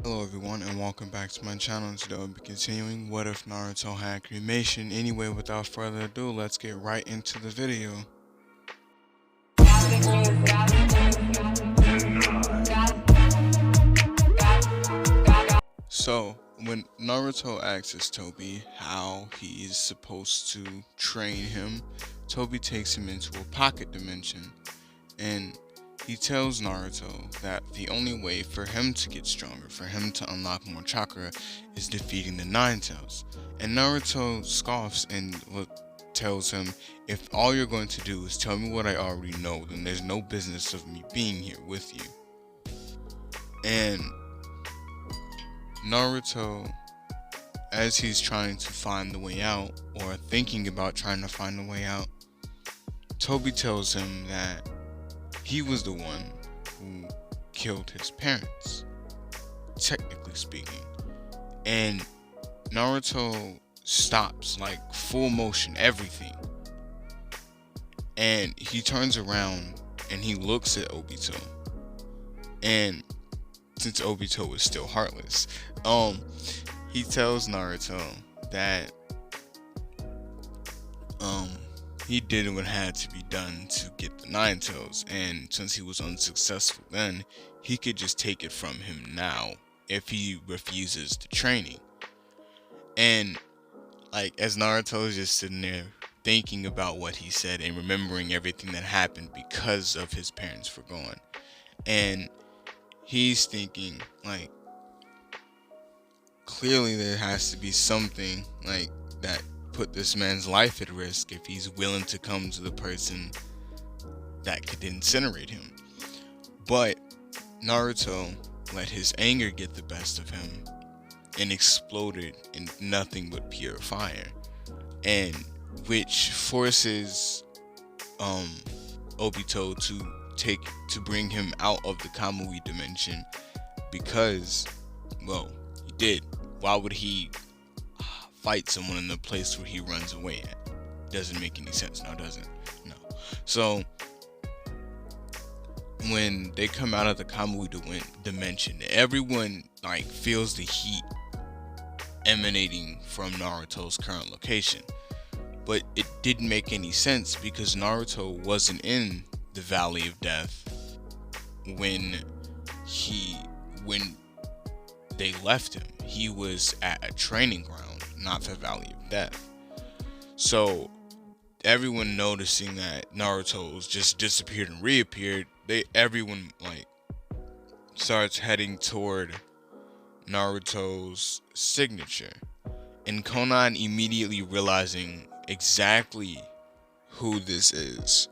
Hello everyone and welcome back to my channel. Today we'll be continuing What If Naruto Had Cremation. Anyway, without further ado, let's get right into the video. So, when Naruto asks Toby how he is supposed to train him, Toby takes him into a pocket dimension and he tells Naruto that the only way for him to get stronger, for him to unlock more chakra, is defeating the Nine Tails. And Naruto scoffs and tells him, if all you're going to do is tell me what I already know, then there's no business of me being here with you. And Naruto, as he's trying to find the way out, or thinking about trying to find the way out, Toby tells him that he was the one who killed his parents, technically speaking. And Naruto stops, like full motion, everything. And he turns around and he looks at Obito. And since Obito was still heartless, he tells Naruto that he did what had to be done to get the Nine Tails, and since he was unsuccessful then, he could just take it from him now if he refuses the training. And like, as Naruto is just sitting there thinking about what he said and remembering everything that happened because of his parents for gone, and he's thinking, like, clearly there has to be something like that put this man's life at risk if he's willing to come to the person that could incinerate him. But Naruto let his anger get the best of him and exploded in nothing but pure fire, and which forces Obito to bring him out of the Kamui dimension, because, well, he did. Why would he fight someone in the place where he runs away at? Doesn't make any sense now, does it? No. So when they come out of the Kamui dimension, everyone like feels the heat emanating from Naruto's current location. But it didn't make any sense because Naruto wasn't in the Valley of Death when they left him. He was at a training ground, not the Valley of Death. So everyone noticing that Naruto's just disappeared and reappeared, everyone like starts heading toward Naruto's signature, and Konan immediately realizing exactly who this is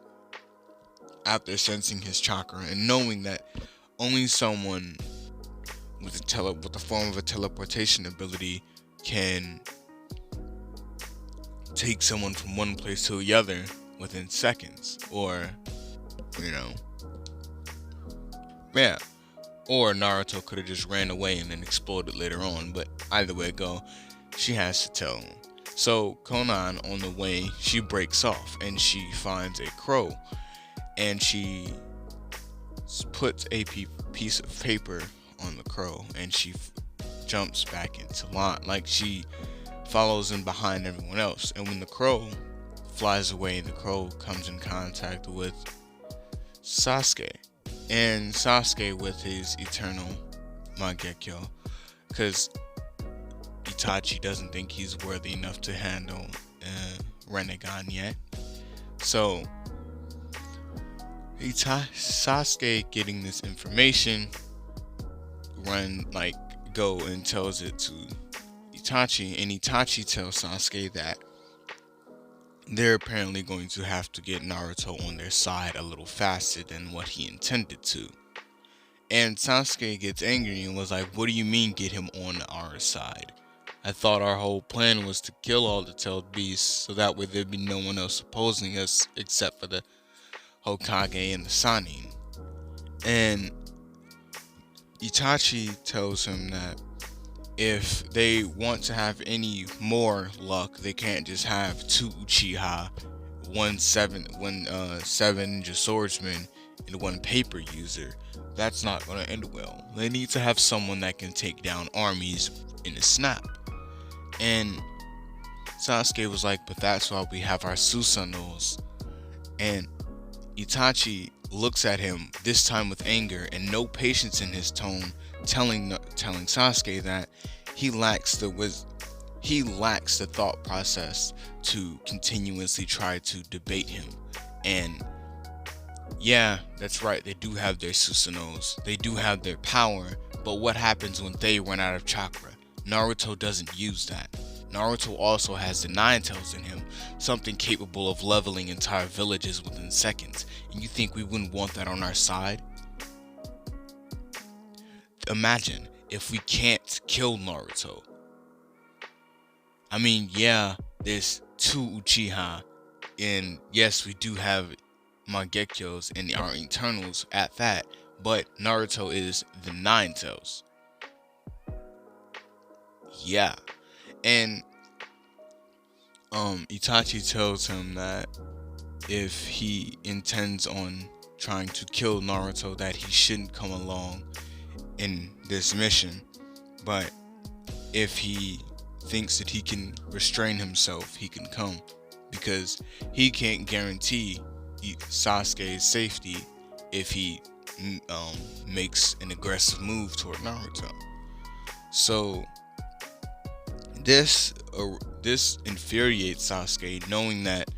after sensing his chakra and knowing that only someone with the form of a teleportation ability can take someone from one place to the other within seconds, or or Naruto could have just ran away and then exploded later on, but either way it go, she has to tell him. So Konan, on the way, she breaks off and she finds a crow, and she puts a piece of paper on the crow, and she jumps back into line, like she follows in behind everyone else. And when the crow flies away, the crow comes in contact with Sasuke, and Sasuke with his eternal Mangekyo, because Itachi doesn't think he's worthy enough to handle Rinnegan yet. So Sasuke, getting this information, go and tells it to Itachi, and Itachi tells Sasuke that they're apparently going to have to get Naruto on their side a little faster than what he intended to. And Sasuke gets angry and was like, what do you mean get him on our side? I thought our whole plan was to kill all the tailed beasts, so that way there'd be no one else opposing us except for the Hokage and the Sannin. And Itachi tells him that if they want to have any more luck, they can't just have two Uchiha, one seven ninja swordsman, and one paper user, that's not going to end well. They need to have someone that can take down armies in a snap. And Sasuke was like, but that's why we have our Susanos. And Itachi looks at him, this time with anger and no patience in his tone, telling Sasuke that he lacks the thought process to continuously try to debate him. And yeah, that's right, they do have their Susanos, they do have their power, but what happens when they run out of chakra? Naruto doesn't use that. Naruto also has the Nine Tails in him, something capable of leveling entire villages within seconds. And you think we wouldn't want that on our side? Imagine if we can't kill Naruto. I mean, yeah, there's 2 Uchiha, and yes, we do have Mangekyous and our Eternals at that, but Naruto is the Nine Tails. Yeah. And Itachi tells him that if he intends on trying to kill Naruto, that he shouldn't come along in this mission, but if he thinks that he can restrain himself, he can come, because he can't guarantee Sasuke's safety if he makes an aggressive move toward Naruto. So this infuriates Sasuke, knowing that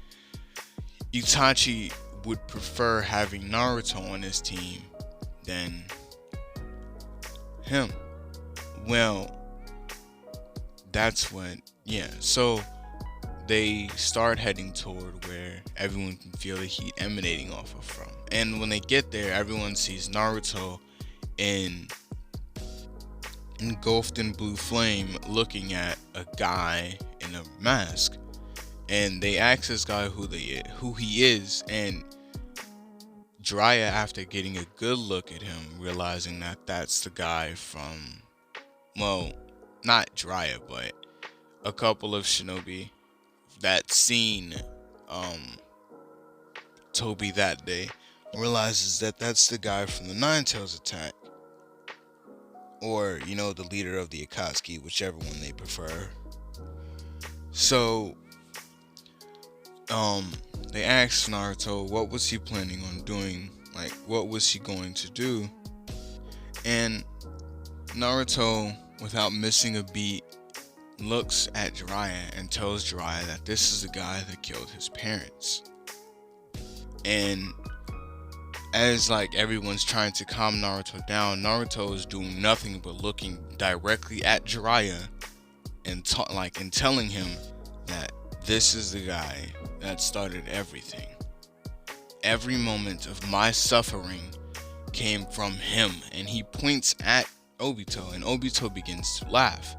Itachi would prefer having Naruto on his team than him. Well, that's when, so they start heading toward where everyone can feel the heat emanating off of from. And when they get there, everyone sees Naruto engulfed in blue flame, looking at a guy in a mask. And they ask this guy who he is, and Jiraiya, after getting a good look at him, realizing that that's the guy from, well, not Jiraiya, but a couple of Shinobi that seen Toby that day, realizes that that's the guy from the Nine Tails attack, or the leader of the Akatsuki, whichever one they prefer. So they asked Naruto what was he planning on doing, like what was he going to do, and Naruto, without missing a beat, looks at Jiraiya and tells Jiraiya that this is the guy that killed his parents. And as everyone's trying to calm Naruto down, Naruto is doing nothing but looking directly at Jiraiya and telling him that this is the guy that started everything. Every moment of my suffering came from him. And he points at Obito, and Obito begins to laugh.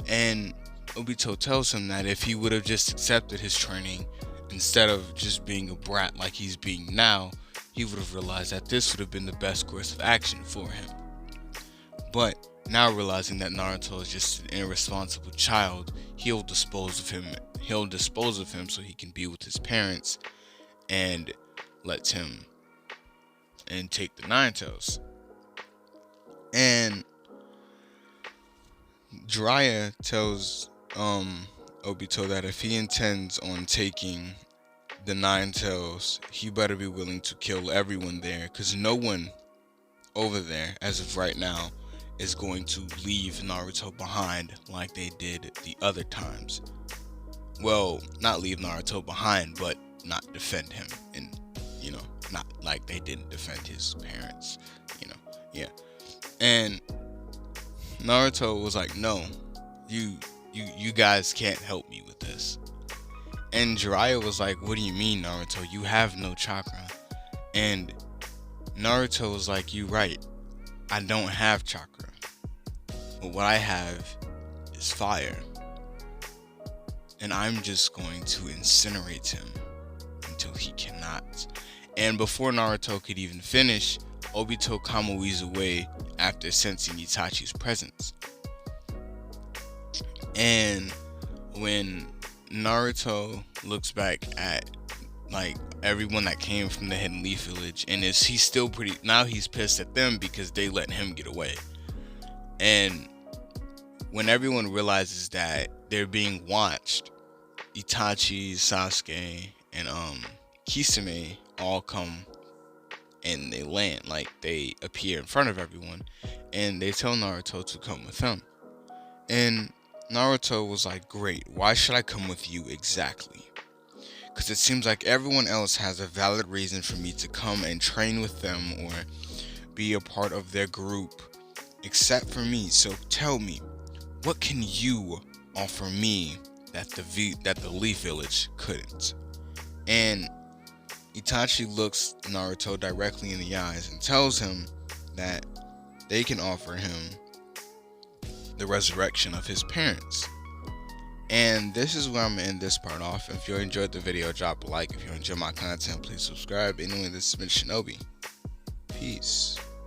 And Obito tells him that if he would have just accepted his training instead of just being a brat like he's being now, he would have realized that this would have been the best course of action for him. But now, realizing that Naruto is just an irresponsible child, he'll dispose of him so he can be with his parents, and lets him and take the Nine Tails. And Jiraiya tells Obito that if he intends on taking the Nine Tails, he better be willing to kill everyone there, because no one over there, as of right now, is going to leave Naruto behind like they did the other times. Well, not leave Naruto behind, but not defend him, and not like they didn't defend his parents, And Naruto was like, no, you guys can't help me with this. And Jiraiya was like, what do you mean, Naruto? You have no chakra. And Naruto was like, you right, I don't have chakra, but what I have is fire, and I'm just going to incinerate him until he cannot. And before Naruto could even finish, Obito Kamui's away after sensing Itachi's presence. And when Naruto looks back at like everyone that came from the Hidden Leaf Village, and he's still pretty now he's pissed at them because they let him get away. And when everyone realizes that they're being watched, Itachi, Sasuke, and Kisame all come and they land, like they appear in front of everyone, and they tell Naruto to come with them. And Naruto was like, great, why should I come with you exactly? Because it seems like everyone else has a valid reason for me to come and train with them or be a part of their group, except for me. So tell me, what can you offer me that the Leaf Village couldn't? And Itachi looks Naruto directly in the eyes and tells him that they can offer him the resurrection of his parents. And this is where I'm going to end this part off. If you enjoyed the video, drop a like. If you enjoy my content, please subscribe. Anyway, this has been Shinobi. Peace.